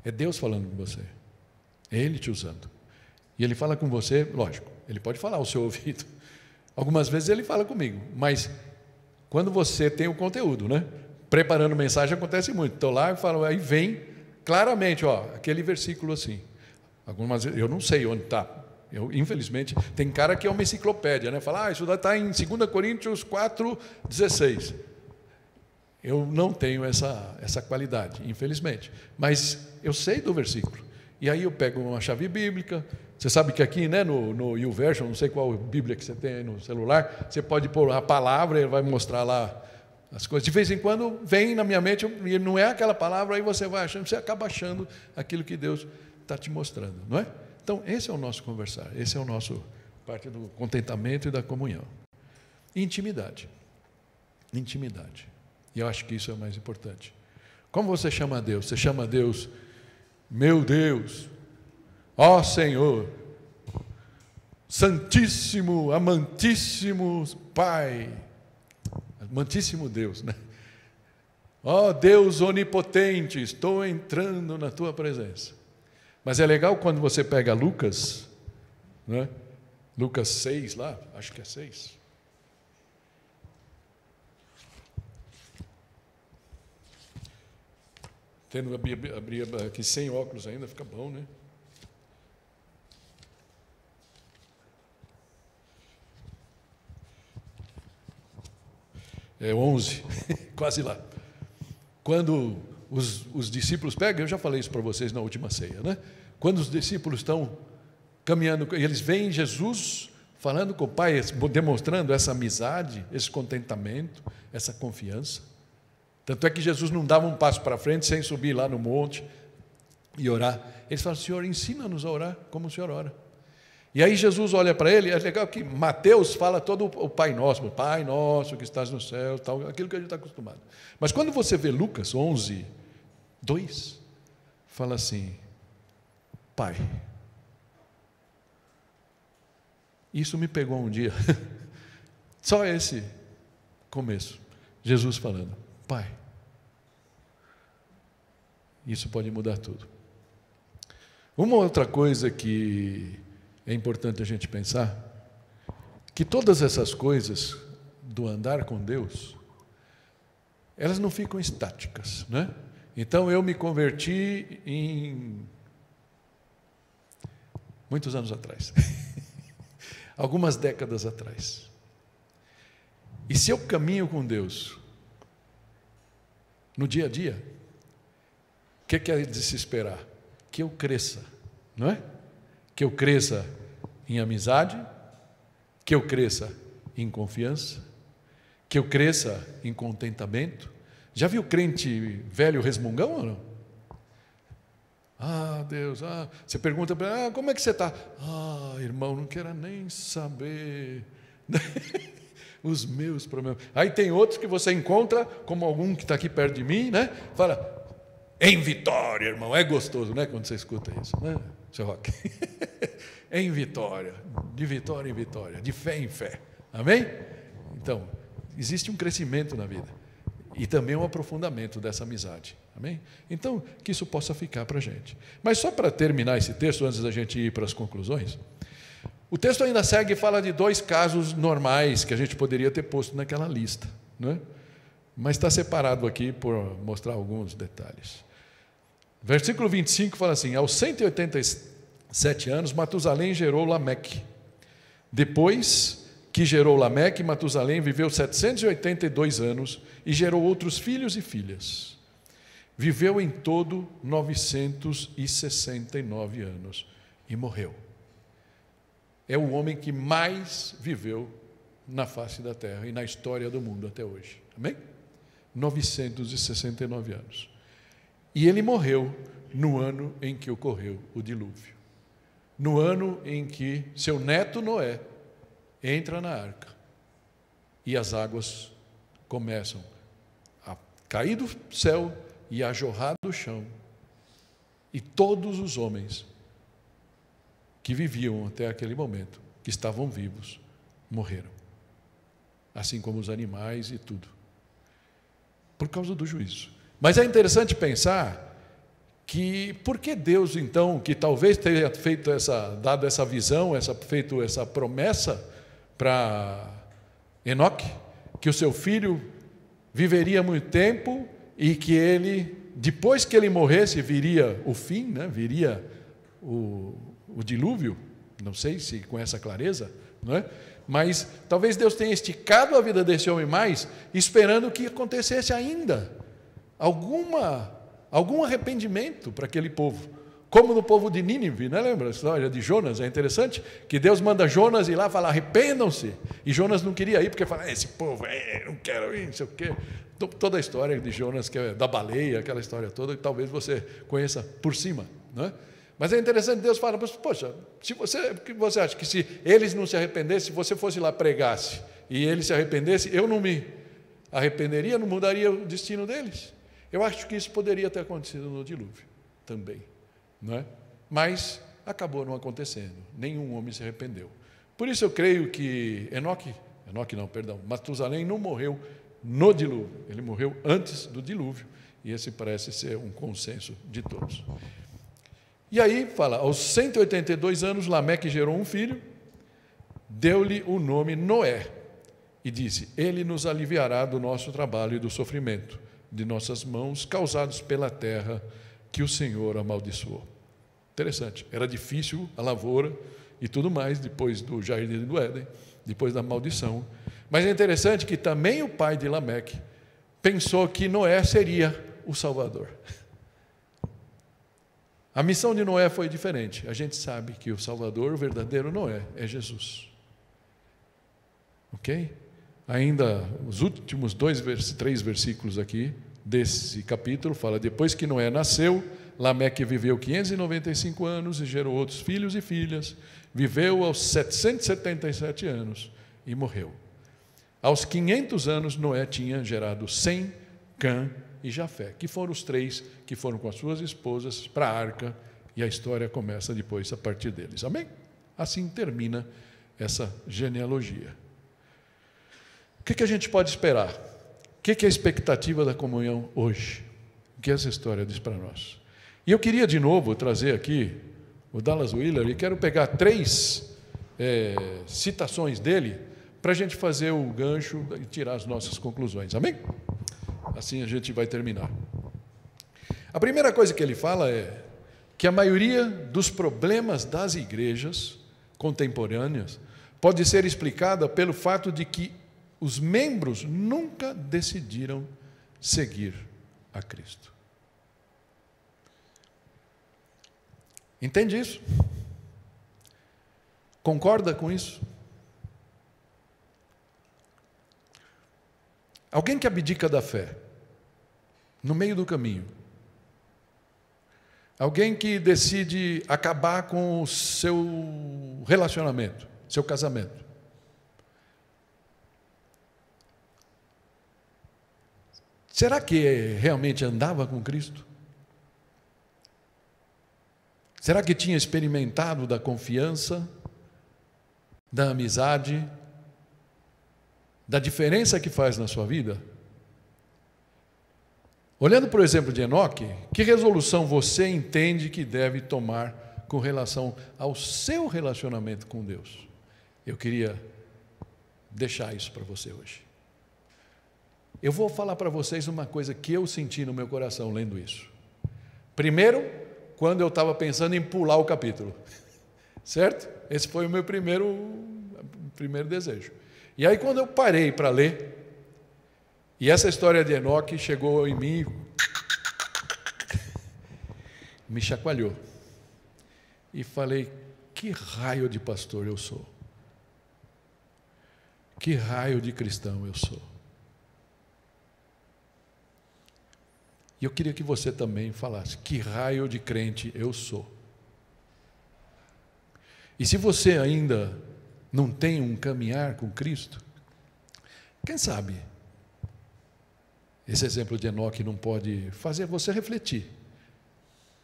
É Deus falando com você, é Ele te usando. E Ele fala com você, lógico, Ele pode falar ao seu ouvido. Algumas vezes Ele fala comigo, mas quando você tem o conteúdo, né? Preparando mensagem acontece muito. Estou lá e falo, aí vem claramente, aquele versículo assim. Algumas vezes eu não sei onde está. Infelizmente, tem cara que é uma enciclopédia, né? Fala, isso está em 2 Coríntios 4,16. Eu não tenho essa qualidade, infelizmente. Mas eu sei do versículo. E aí eu pego uma chave bíblica. Você sabe que aqui, né, no YouVersion, não sei qual Bíblia que você tem aí no celular, você pode pôr a palavra, ele vai mostrar lá as coisas. De vez em quando vem na minha mente, e não é aquela palavra, aí você vai achando, você acaba achando aquilo que Deus está te mostrando, não é? Então, esse é o nosso conversar, esse é o nosso parte do contentamento e da comunhão. Intimidade. Intimidade. E eu acho que isso é o mais importante. Como você chama a Deus? Você chama a Deus, meu Deus, ó Senhor, Santíssimo, amantíssimo Pai, amantíssimo Deus, né? Ó Deus onipotente, estou entrando na tua presença. Mas é legal quando você pega Lucas, né? Lucas 6 lá, acho que é 6. Tendo abrir aqui sem óculos ainda, fica bom, né? É 11, quase lá. Quando os discípulos pegam, eu já falei isso para vocês na última ceia, né? Quando os discípulos estão caminhando, eles veem Jesus falando com o Pai, demonstrando essa amizade, esse contentamento, essa confiança. Tanto é que Jesus não dava um passo para frente sem subir lá no monte e orar. Eles falam, Senhor, ensina-nos a orar como o Senhor ora. E aí Jesus olha para ele, é legal que Mateus fala todo o Pai Nosso que estás no céu, tal, aquilo que a gente está acostumado. Mas quando você vê Lucas 11, 2, fala assim, Pai. Isso me pegou um dia, só esse começo, Jesus falando, Pai. Isso pode mudar tudo. Uma outra coisa que é importante a gente pensar, que todas essas coisas do andar com Deus, elas não ficam estáticas, né? Então eu me converti em muitos anos atrás, algumas décadas atrás. E se eu caminho com Deus no dia a dia, o que é de se esperar? Que eu cresça, não é? Que eu cresça em amizade, que eu cresça em confiança, que eu cresça em contentamento. Já viu crente velho resmungão ou não? Ah, Deus, você pergunta para ele, como é que você está? Irmão, não quero nem saber os meus problemas. Aí tem outros que você encontra, como algum que está aqui perto de mim, né? Fala, em vitória, irmão, é gostoso, né? Quando você escuta isso, né, seu Roque? Em vitória, de vitória em vitória, de fé em fé, amém? Então, existe um crescimento na vida e também um aprofundamento dessa amizade, amém? Então, que isso possa ficar para a gente. Mas só para terminar esse texto, antes da gente ir para as conclusões, o texto ainda segue e fala de 2 casos normais que a gente poderia ter posto naquela lista, né? Mas está separado aqui por mostrar alguns detalhes. Versículo 25 fala assim, aos 187 anos, Matusalém gerou Lameque. Depois que gerou Lameque, Matusalém viveu 782 anos e gerou outros filhos e filhas. viveu em todo 969 anos e morreu. É o homem que mais viveu na face da terra e na história do mundo até hoje. Amém? 969 anos. E ele morreu no ano em que ocorreu o dilúvio. No ano em que seu neto Noé entra na arca e as águas começam a cair do céu e a jorrar do chão, e todos os homens que viviam até aquele momento, que estavam vivos, morreram, assim como os animais e tudo, por causa do juízo. Mas é interessante pensar que, por que Deus então, que talvez tenha feito dado essa visão, feito essa promessa para Enoque, que o seu filho viveria muito tempo e que ele, depois que ele morresse, viria o fim, né? Viria o dilúvio, não sei se com essa clareza, não é? Mas talvez Deus tenha esticado a vida desse homem mais, esperando que acontecesse ainda algum arrependimento para aquele povo, como no povo de Nínive, né? Lembra a história de Jonas? É interessante que Deus manda Jonas ir lá falar, arrependam-se, e Jonas não queria ir, porque fala, esse povo, não quero ir, não sei o quê. Toda a história de Jonas, que é da baleia, aquela história toda, que talvez você conheça por cima, não é? Mas é interessante, Deus fala, poxa, o que você acha? Que se eles não se arrependessem, se você fosse lá pregasse, e eles se arrependessem, eu não me arrependeria, não mudaria o destino deles? Eu acho que isso poderia ter acontecido no dilúvio também, não é? Mas acabou não acontecendo, nenhum homem se arrependeu. Por isso eu creio que Matusalém não morreu no dilúvio, ele morreu antes do dilúvio, e esse parece ser um consenso de todos. E aí fala, aos 182 anos, Lameque gerou um filho, deu-lhe o nome Noé, e disse, ele nos aliviará do nosso trabalho e do sofrimento de nossas mãos, causados pela terra que o Senhor amaldiçoou. Interessante, era difícil a lavoura e tudo mais, depois do jardim do Éden, depois da maldição. Mas é interessante que também o pai de Lameque pensou que Noé seria o Salvador. A missão de Noé foi diferente. A gente sabe que o Salvador, o verdadeiro Noé, é Jesus. Ok? Ainda os últimos 3 versículos aqui desse capítulo fala, depois que Noé nasceu, Lameque viveu 595 anos e gerou outros filhos e filhas, viveu aos 777 anos e morreu. Aos 500 anos, Noé tinha gerado Sem, Cã e Jafé, que foram os 3 que foram com as suas esposas para a arca, e a história começa depois a partir deles. Amém? Assim termina essa genealogia. O que a gente pode esperar? O que é a expectativa da comunhão hoje? O que essa história diz para nós? E eu queria de novo trazer aqui o Dallas Willard, e quero pegar 3 citações dele, para a gente fazer o gancho e tirar as nossas conclusões. Amém? Assim a gente vai terminar. A primeira coisa que ele fala é que a maioria dos problemas das igrejas contemporâneas pode ser explicada pelo fato de que os membros nunca decidiram seguir a Cristo. Entende isso? Concorda com isso? Alguém que abdica da fé, no meio do caminho, alguém que decide acabar com o seu relacionamento, seu casamento, será que realmente andava com Cristo? Será que tinha experimentado da confiança, da amizade, da diferença que faz na sua vida? Olhando para o exemplo de Enoque, que resolução você entende que deve tomar com relação ao seu relacionamento com Deus? Eu queria deixar isso para você hoje. Eu vou falar para vocês uma coisa que eu senti no meu coração lendo isso. Primeiro, quando eu estava pensando em pular o capítulo, certo? Esse foi o meu primeiro desejo. E aí, quando eu parei para ler, e essa história de Enoque chegou em mim, me chacoalhou. E falei: que raio de pastor eu sou? Que raio de cristão eu sou? E eu queria que você também falasse: que raio de crente eu sou? E se você ainda não tem um caminhar com Cristo, quem sabe esse exemplo de Enoque não pode fazer você refletir.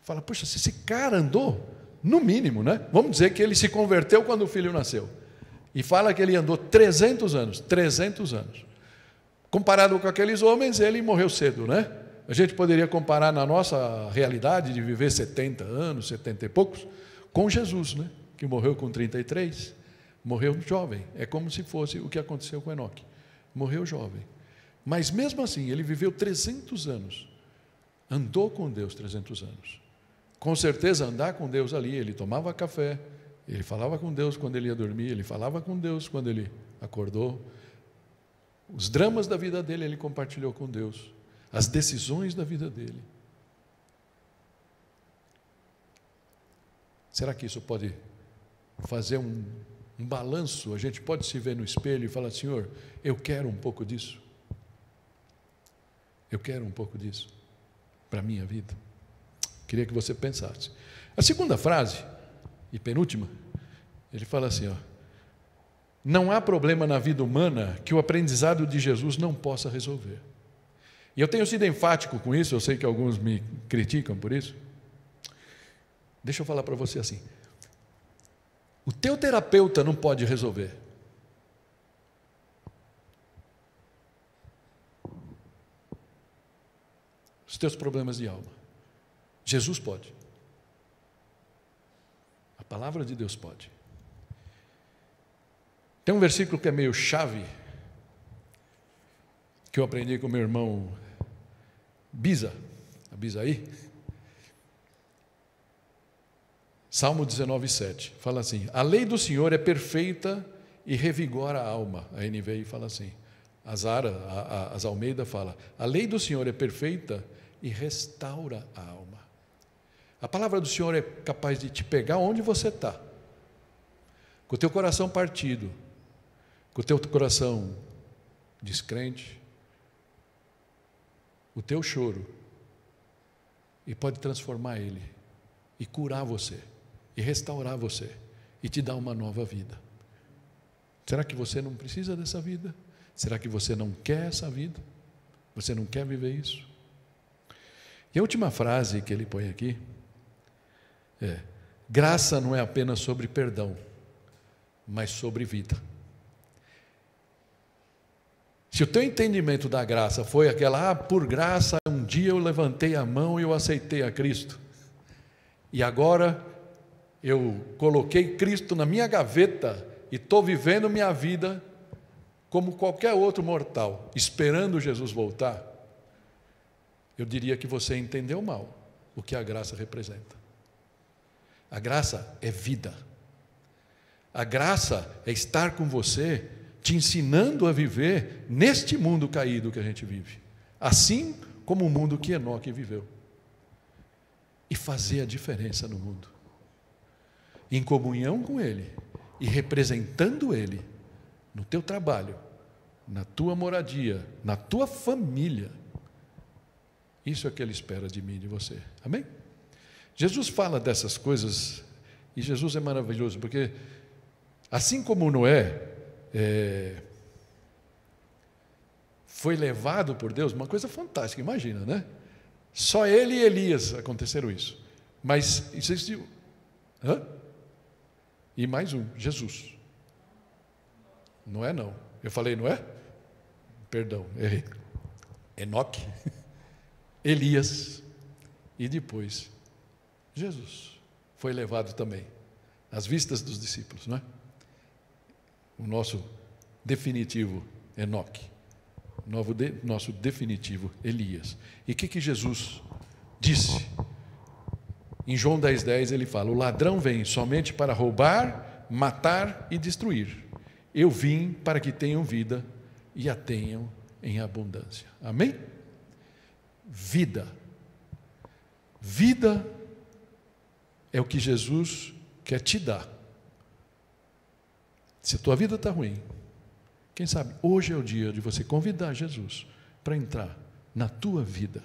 Fala: puxa, se esse cara andou, no mínimo, né? Vamos dizer que ele se converteu quando o filho nasceu. E fala que ele andou 300 anos. 300 anos. Comparado com aqueles homens, ele morreu cedo, né? A gente poderia comparar na nossa realidade de viver 70 anos, 70 e poucos, com Jesus, né? Que morreu com 33. Morreu jovem. É como se fosse o que aconteceu com Enoque. Morreu jovem. Mas mesmo assim, ele viveu 300 anos. Andou com Deus 300 anos. Com certeza, andar com Deus ali, ele tomava café, ele falava com Deus quando ele ia dormir, ele falava com Deus quando ele acordou. Os dramas da vida dele, ele compartilhou com Deus. As decisões da vida dele. Será que isso pode fazer um balanço? A gente pode se ver no espelho e falar: Senhor, eu quero um pouco disso. Eu quero um pouco disso para a minha vida. Queria que você pensasse. A segunda frase, e penúltima, ele fala assim: não há problema na vida humana que o aprendizado de Jesus não possa resolver. E eu tenho sido enfático com isso, eu sei que alguns me criticam por isso. Deixa eu falar para você assim: o teu terapeuta não pode resolver. Os teus problemas de alma. Jesus pode. A palavra de Deus pode. Tem um versículo que é meio chave, que eu aprendi com meu irmão Abisaí. Salmo 19:7. Fala assim: a lei do Senhor é perfeita e revigora a alma. A NVI fala assim. As Almeida fala: a lei do Senhor é perfeita e restaura a alma. A palavra do Senhor é capaz de te pegar onde você está, com o teu coração partido, com o teu coração descrente, o teu choro, e pode transformar ele, e curar você, e restaurar você, e te dar uma nova vida. Será que você não precisa dessa vida? Será que você não quer essa vida? Você não quer viver isso? E a última frase que ele põe aqui é: graça não é apenas sobre perdão, mas sobre vida. Se o teu entendimento da graça foi aquela: por graça um dia eu levantei a mão e eu aceitei a Cristo, e agora eu coloquei Cristo na minha gaveta e estou vivendo minha vida como qualquer outro mortal, esperando Jesus voltar, eu diria que você entendeu mal o que a graça representa. A graça é vida. A graça é estar com você, te ensinando a viver neste mundo caído que a gente vive, assim como o mundo que Enoque viveu, e fazer a diferença no mundo, em comunhão com Ele e representando Ele no teu trabalho, na tua moradia, na tua família. Isso é o que Ele espera de mim e de você. Amém? Jesus fala dessas coisas, e Jesus é maravilhoso, porque assim como Noé foi levado por Deus, uma coisa fantástica, imagina, né? Só ele e Elias aconteceram isso. Mas existiu. E mais um, Jesus. Noé não. Eu falei Noé? Perdão, errei. Enoque, Elias e depois Jesus foi levado também às vistas dos discípulos, não é? O nosso definitivo Enoque, nosso definitivo Elias. E o que Jesus disse? Em João 10,10 ele fala: o ladrão vem somente para roubar, matar e destruir. Eu vim para que tenham vida e a tenham em abundância. Amém? Vida. Vida é o que Jesus quer te dar. Se a tua vida está ruim, quem sabe hoje é o dia de você convidar Jesus para entrar na tua vida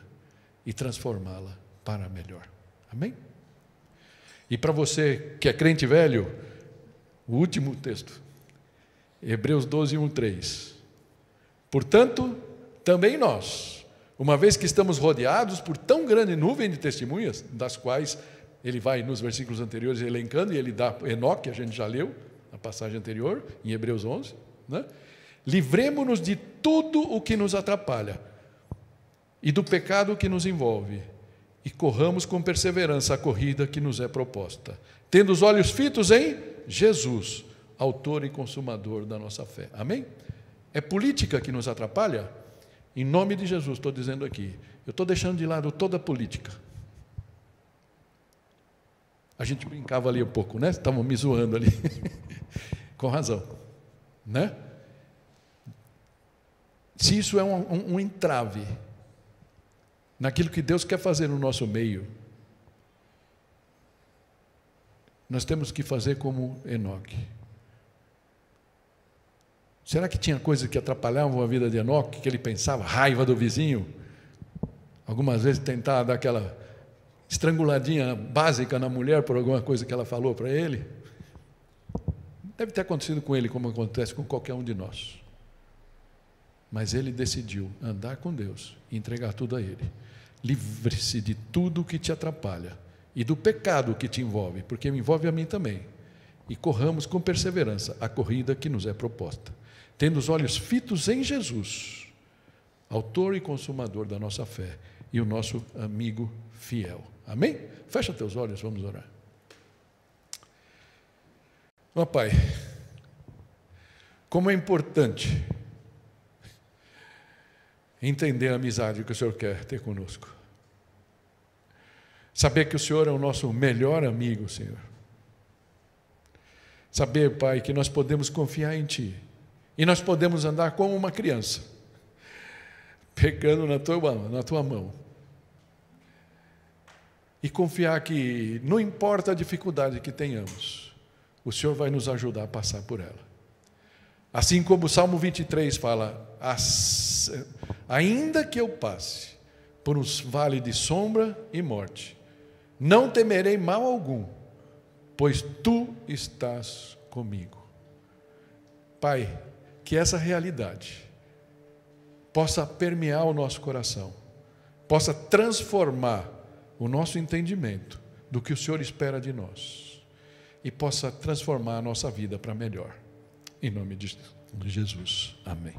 e transformá-la para melhor. Amém? E para você que é crente velho, o último texto, Hebreus 12, 1, 3. Portanto, também nós, uma vez que estamos rodeados por tão grande nuvem de testemunhas, das quais ele vai nos versículos anteriores elencando, e ele dá Enoque, a gente já leu na passagem anterior, em Hebreus 11, né? Livremo-nos de tudo o que nos atrapalha e do pecado que nos envolve, e corramos com perseverança a corrida que nos é proposta, tendo os olhos fitos em Jesus, autor e consumador da nossa fé. Amém? É política que nos atrapalha? Em nome de Jesus, estou dizendo aqui, eu estou deixando de lado toda a política. A gente brincava ali um pouco, né? Estavam me zoando ali. Com razão, né? Se isso é um entrave naquilo que Deus quer fazer no nosso meio, nós temos que fazer como Enoque. Será que tinha coisas que atrapalhavam a vida de Enoque, que ele pensava, raiva do vizinho? Algumas vezes tentar dar aquela estranguladinha básica na mulher por alguma coisa que ela falou para ele? Deve ter acontecido com ele como acontece com qualquer um de nós. Mas ele decidiu andar com Deus e entregar tudo a Ele. Livre-se de tudo que te atrapalha e do pecado que te envolve, porque me envolve a mim também. E corramos com perseverança a corrida que nos é proposta, tendo os olhos fitos em Jesus, autor e consumador da nossa fé, e o nosso amigo fiel. Amém? Fecha teus olhos, vamos orar. Ó Pai, como é importante entender a amizade que o Senhor quer ter conosco. Saber que o Senhor é o nosso melhor amigo, Senhor. Saber, Pai, que nós podemos confiar em Ti. E nós podemos andar como uma criança, pegando na tua mão. E confiar que, não importa a dificuldade que tenhamos, o Senhor vai nos ajudar a passar por ela. Assim como o Salmo 23 fala, ainda que eu passe por um vale de sombra e morte, não temerei mal algum, pois Tu estás comigo. Pai, que essa realidade possa permear o nosso coração, possa transformar o nosso entendimento do que o Senhor espera de nós e possa transformar a nossa vida para melhor. Em nome de Jesus. Amém.